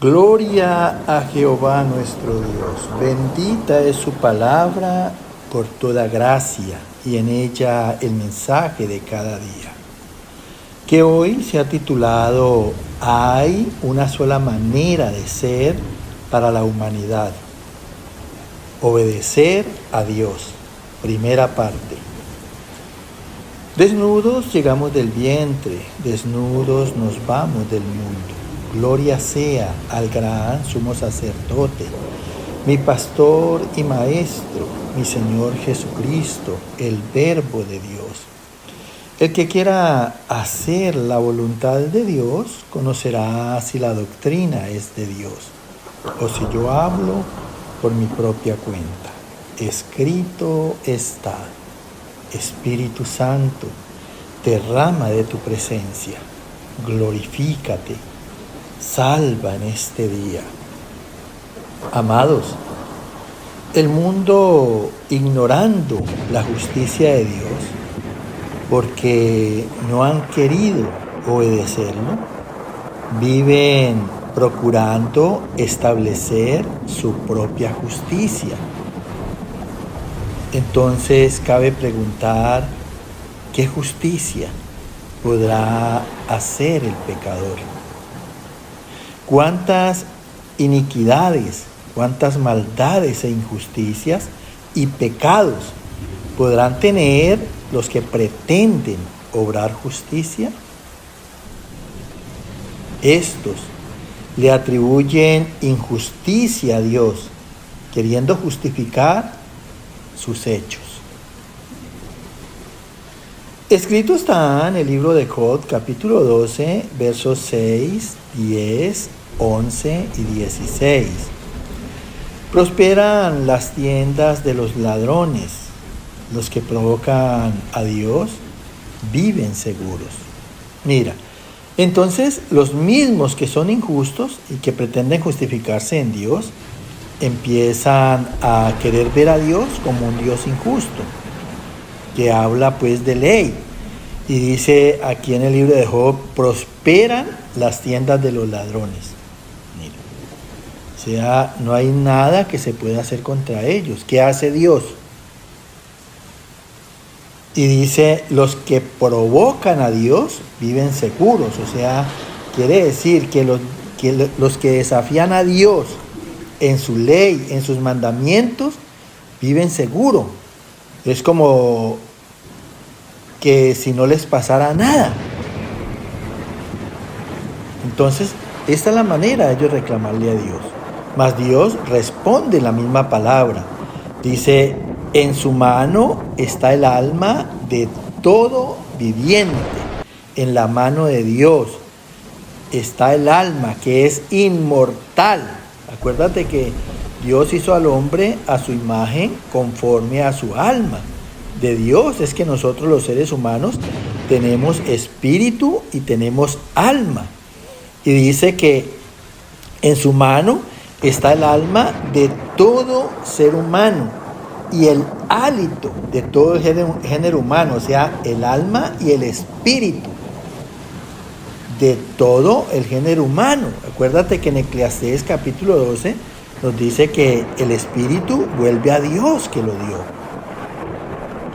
Gloria a Jehová nuestro Dios. Bendita es su palabra por toda gracia y en ella el mensaje de cada día. Que hoy se ha titulado Hay una sola manera de ser para la humanidad. Obedecer a Dios. Primera parte. Desnudos llegamos del vientre, desnudos nos vamos del mundo. Gloria sea al gran sumo sacerdote, mi pastor y maestro, mi Señor Jesucristo, el Verbo de Dios. El que quiera hacer la voluntad de Dios conocerá si la doctrina es de Dios o si yo hablo por mi propia cuenta. Escrito está: Espíritu Santo, derrama de tu presencia, glorifícate, salva en este día. Amados, el mundo, ignorando la justicia de Dios, porque no han querido obedecerlo, viven procurando establecer su propia justicia. Entonces cabe preguntar, ¿qué justicia podrá hacer el pecador? ¿Cuántas iniquidades, cuántas maldades e injusticias y pecados podrán tener los que pretenden obrar justicia? Estos le atribuyen injusticia a Dios, queriendo justificar sus hechos. Escrito está en el libro de Job, capítulo 12, versos 6, 10, 11 y 16. Prosperan las tiendas de los ladrones, los que provocan a Dios viven seguros. Mira, entonces los mismos que son injustos y que pretenden justificarse en Dios, empiezan a querer ver a Dios como un Dios injusto, que habla pues de ley. Y dice aquí en el libro de Job, prosperan las tiendas de los ladrones. Mira, o sea, no hay nada que se pueda hacer contra ellos. ¿Qué hace Dios? Y dice, los que provocan a Dios viven seguros. O sea, quiere decir que los que desafían a Dios en su ley, en sus mandamientos, viven seguro. Es como que si no les pasara nada. Entonces, esta es la manera de ellos reclamarle a Dios. Mas Dios responde la misma palabra. Dice, en su mano está el alma de todo viviente. En la mano de Dios está el alma que es inmortal. Acuérdate que Dios hizo al hombre a su imagen conforme a su alma. De Dios es que nosotros los seres humanos tenemos espíritu y tenemos alma. Y dice que en su mano está el alma de todo ser humano y el hálito de todo el género humano, o sea, el alma y el espíritu de todo el género humano. Acuérdate que en Eclesiastés capítulo 12 nos dice que el espíritu vuelve a Dios que lo dio.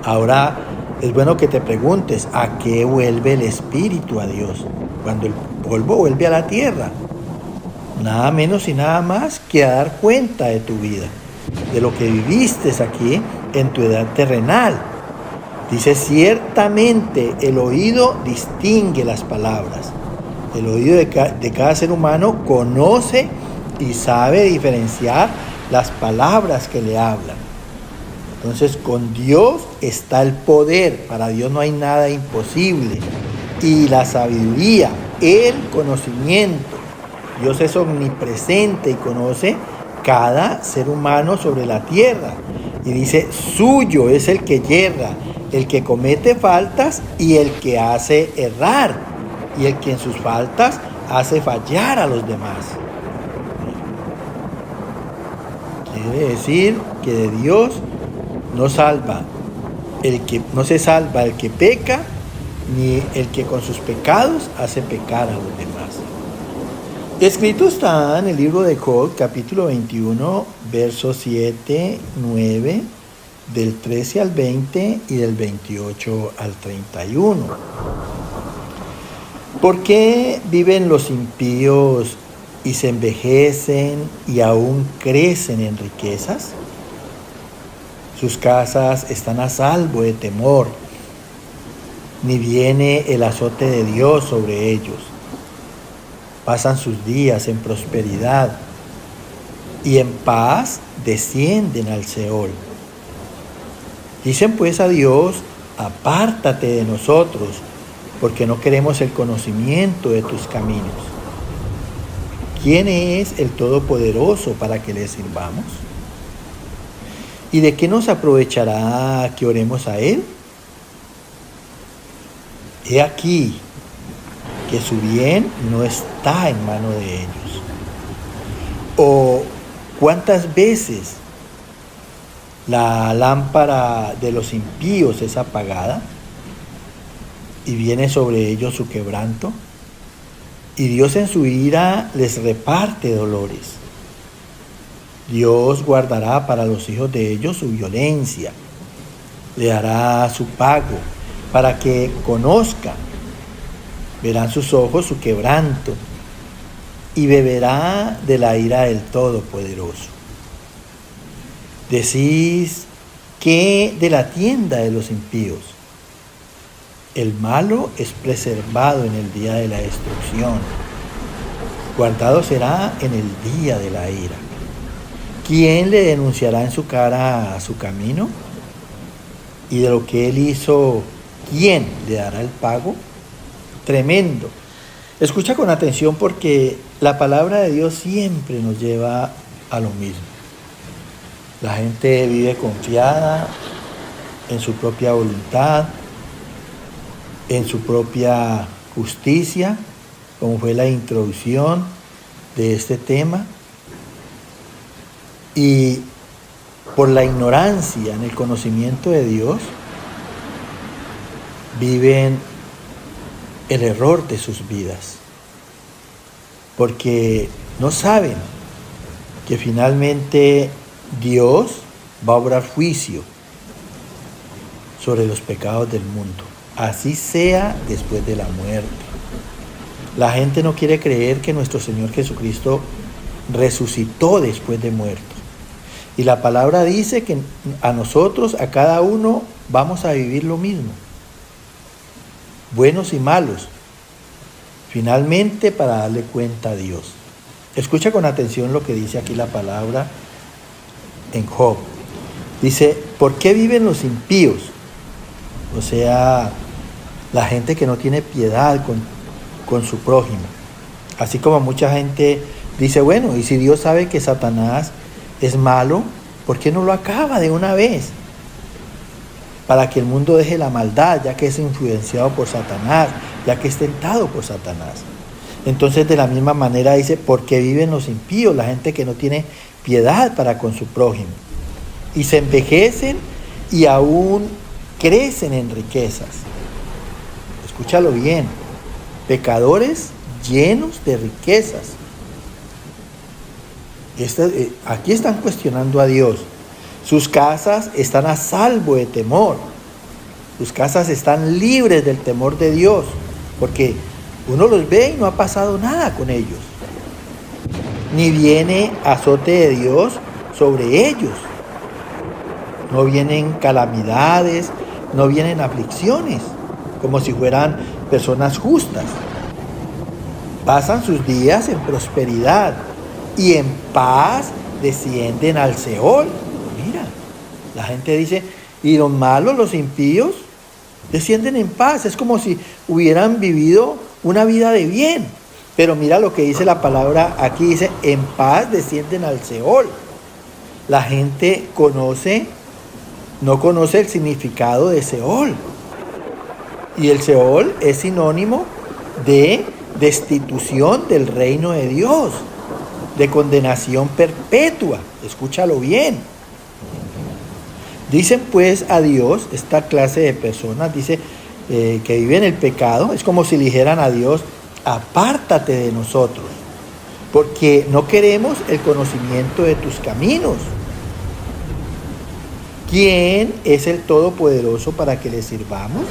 Ahora es bueno que te preguntes, ¿a qué vuelve el espíritu a Dios? Cuando el polvo vuelve a la tierra. Nada menos y nada más que a dar cuenta de tu vida, de lo que viviste aquí en tu edad terrenal. Dice, ciertamente el oído distingue las palabras. El oído de cada ser humano conoce y sabe diferenciar las palabras que le hablan. Entonces, con Dios está el poder. Para Dios no hay nada imposible. Y la sabiduría, el conocimiento. Dios es omnipresente y conoce cada ser humano sobre la tierra. Y dice, suyo es el que yerra, el que comete faltas y el que hace errar. Y el que en sus faltas hace fallar a los demás. Quiere decir que de Dios no se salva el que peca, ni el que con sus pecados hace pecar a los demás. Escrito está en el libro de Job, capítulo 21, versos 7, 9, del 13 al 20 y del 28 al 31. ¿Por qué viven los impíos y se envejecen y aún crecen en riquezas? Sus casas están a salvo de temor, ni viene el azote de Dios sobre ellos. Pasan sus días en prosperidad y en paz descienden al Seol. Dicen pues a Dios: apártate de nosotros, porque no queremos el conocimiento de tus caminos. ¿Quién es el Todopoderoso para que le sirvamos? ¿Y de qué nos aprovechará que oremos a Él? He aquí que su bien no está en mano de ellos. ¿O cuántas veces la lámpara de los impíos es apagada y viene sobre ellos su quebranto? Y Dios en su ira les reparte dolores. Dios guardará para los hijos de ellos su violencia, le hará su pago para que conozcan. Verán sus ojos su quebranto y beberá de la ira del Todopoderoso. Decís: ¿qué de la tienda de los impíos? El malo es preservado en el día de la destrucción, guardado será en el día de la ira. ¿Quién le denunciará en su cara su camino? Y de lo que él hizo, ¿quién le dará el pago? Tremendo. Escucha con atención, porque la palabra de Dios siempre nos lleva a lo mismo. La gente vive confiada en su propia voluntad, en su propia justicia, como fue la introducción de este tema. Y por la ignorancia en el conocimiento de Dios, viven el error de sus vidas, porque no saben que finalmente Dios va a obrar juicio sobre los pecados del mundo, así sea después de la muerte. La gente no quiere creer que nuestro Señor Jesucristo resucitó después de muerto. Y la palabra dice que a nosotros, a cada uno, vamos a vivir lo mismo, buenos y malos, finalmente para darle cuenta a Dios. Escucha con atención lo que dice aquí la palabra en Job. Dice: ¿por qué viven los impíos? O sea, la gente que no tiene piedad con su prójimo. Así como mucha gente dice: bueno, y si Dios sabe que Satanás es malo, ¿por qué no lo acaba de una vez? Para que el mundo deje la maldad, ya que es influenciado por Satanás, ya que es tentado por Satanás. Entonces, de la misma manera dice: ¿por qué viven los impíos? La gente que no tiene piedad para con su prójimo. Y se envejecen y aún crecen en riquezas. Escúchalo bien. Pecadores llenos de riquezas. Aquí están cuestionando a Dios. Sus casas están a salvo de temor. Sus casas están libres del temor de Dios, porque uno los ve y no ha pasado nada con ellos. Ni viene azote de Dios sobre ellos. No vienen calamidades, no vienen aflicciones, como si fueran personas justas. Pasan sus días en prosperidad y en paz descienden al Seol. Mira, la gente dice: y los malos, los impíos, descienden en paz. Es como si hubieran vivido una vida de bien. Pero mira lo que dice la palabra aquí, dice: en paz descienden al Seol. La gente no conoce el significado de Seol. Y el Seol es sinónimo de destitución del reino de Dios, de condenación perpetua. Escúchalo bien. Dicen pues a Dios, esta clase de personas, dice que viven el pecado, es como si le dijeran a Dios: apártate de nosotros, porque no queremos el conocimiento de tus caminos. ¿Quién es el Todopoderoso para que le sirvamos?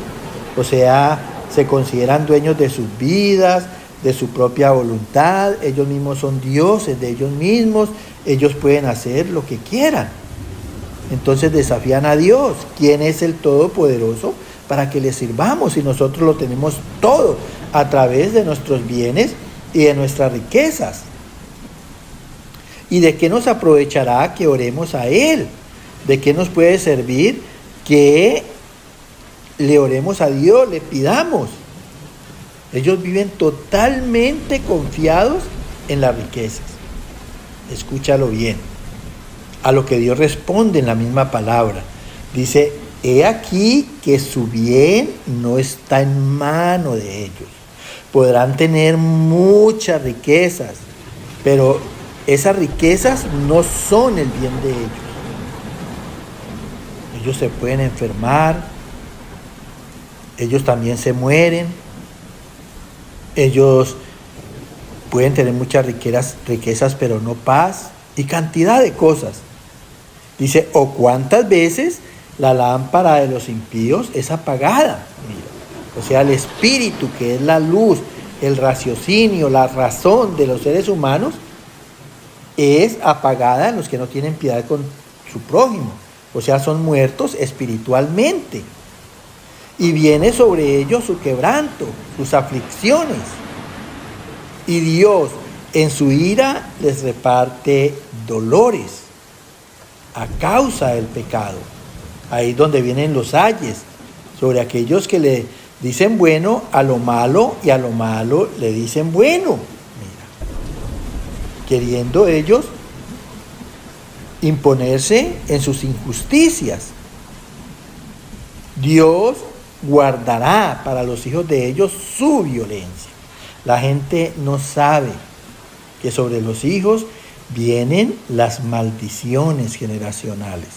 O sea, se consideran dueños de sus vidas, de su propia voluntad, ellos mismos son dioses de ellos mismos, ellos pueden hacer lo que quieran. Entonces desafían a Dios. ¿Quién es el Todopoderoso para que le sirvamos si nosotros lo tenemos todo a través de nuestros bienes y de nuestras riquezas? ¿Y de qué nos aprovechará que oremos a Él? ¿De qué nos puede servir que le oremos a Dios, le pidamos? Ellos viven totalmente confiados en las riquezas. Escúchalo bien. A lo que Dios responde en la misma palabra. Dice, he aquí que su bien no está en mano de ellos. Podrán tener muchas riquezas, pero esas riquezas no son el bien de ellos. Ellos se pueden enfermar, ellos también se mueren, ellos pueden tener muchas riquezas, pero no paz, y cantidad de cosas. Dice, o cuántas veces la lámpara de los impíos es apagada. Mira, o sea, el espíritu, que es la luz, el raciocinio, la razón de los seres humanos, es apagada en los que no tienen piedad con su prójimo. O sea, son muertos espiritualmente. Y viene sobre ellos su quebranto, sus aflicciones. Y Dios, en su ira, les reparte dolores a causa del pecado. Ahí es donde vienen los ayes, sobre aquellos que le dicen bueno a lo malo y a lo malo le dicen bueno. Mira, queriendo ellos imponerse en sus injusticias. Dios guardará para los hijos de ellos su violencia. La gente no sabe que sobre los hijos vienen las maldiciones generacionales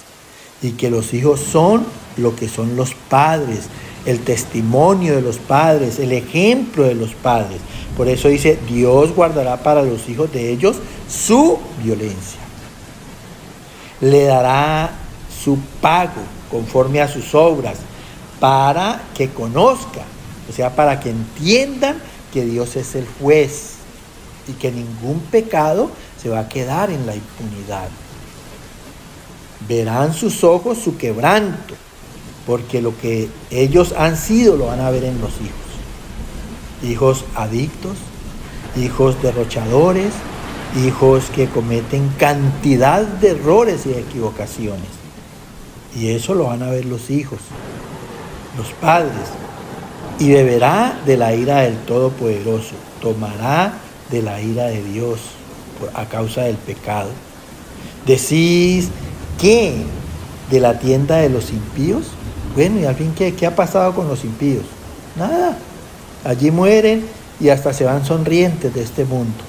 y que los hijos son lo que son los padres, el testimonio de los padres, el ejemplo de los padres. Por eso dice, Dios guardará para los hijos de ellos su violencia. Le dará su pago conforme a sus obras para que conozcan, o sea, para que entiendan que Dios es el juez y que ningún pecado se va a quedar en la impunidad. Verán sus ojos su quebranto, porque lo que ellos han sido lo van a ver en los hijos. Hijos adictos, hijos derrochadores, hijos que cometen cantidad de errores y equivocaciones. Y eso lo van a ver los hijos, los padres. Y beberá de la ira del Todopoderoso, tomará de la ira de Dios a causa del pecado. Decís, ¿qué? ¿De la tienda de los impíos? Bueno, y al fin, ¿qué ha pasado con los impíos? Nada. Allí mueren y hasta se van sonrientes de este mundo.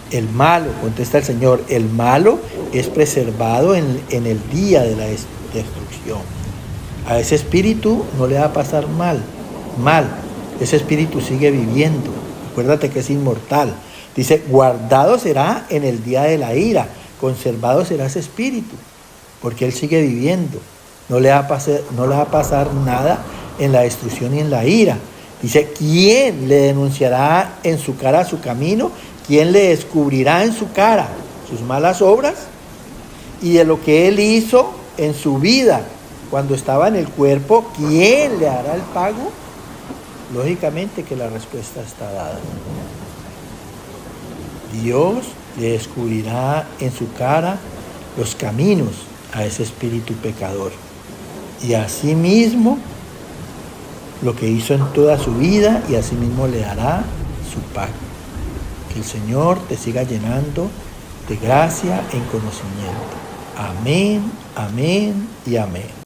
El malo, contesta el Señor, el malo es preservado en el día de la destrucción. A ese espíritu no le va a pasar mal. Ese espíritu sigue viviendo. Acuérdate que es inmortal. Dice, guardado será en el día de la ira, conservado será ese espíritu, porque él sigue viviendo. No le va a pasar nada en la destrucción y en la ira. Dice, ¿quién le denunciará en su cara su camino? ¿Quién le descubrirá en su cara sus malas obras? Y de lo que él hizo en su vida cuando estaba en el cuerpo, ¿quién le hará el pago? Lógicamente que la respuesta está dada. Dios le descubrirá en su cara los caminos a ese espíritu pecador. Y asimismo, lo que hizo en toda su vida, y asimismo le dará su pago. Que el Señor te siga llenando de gracia en conocimiento. Amén, amén y amén.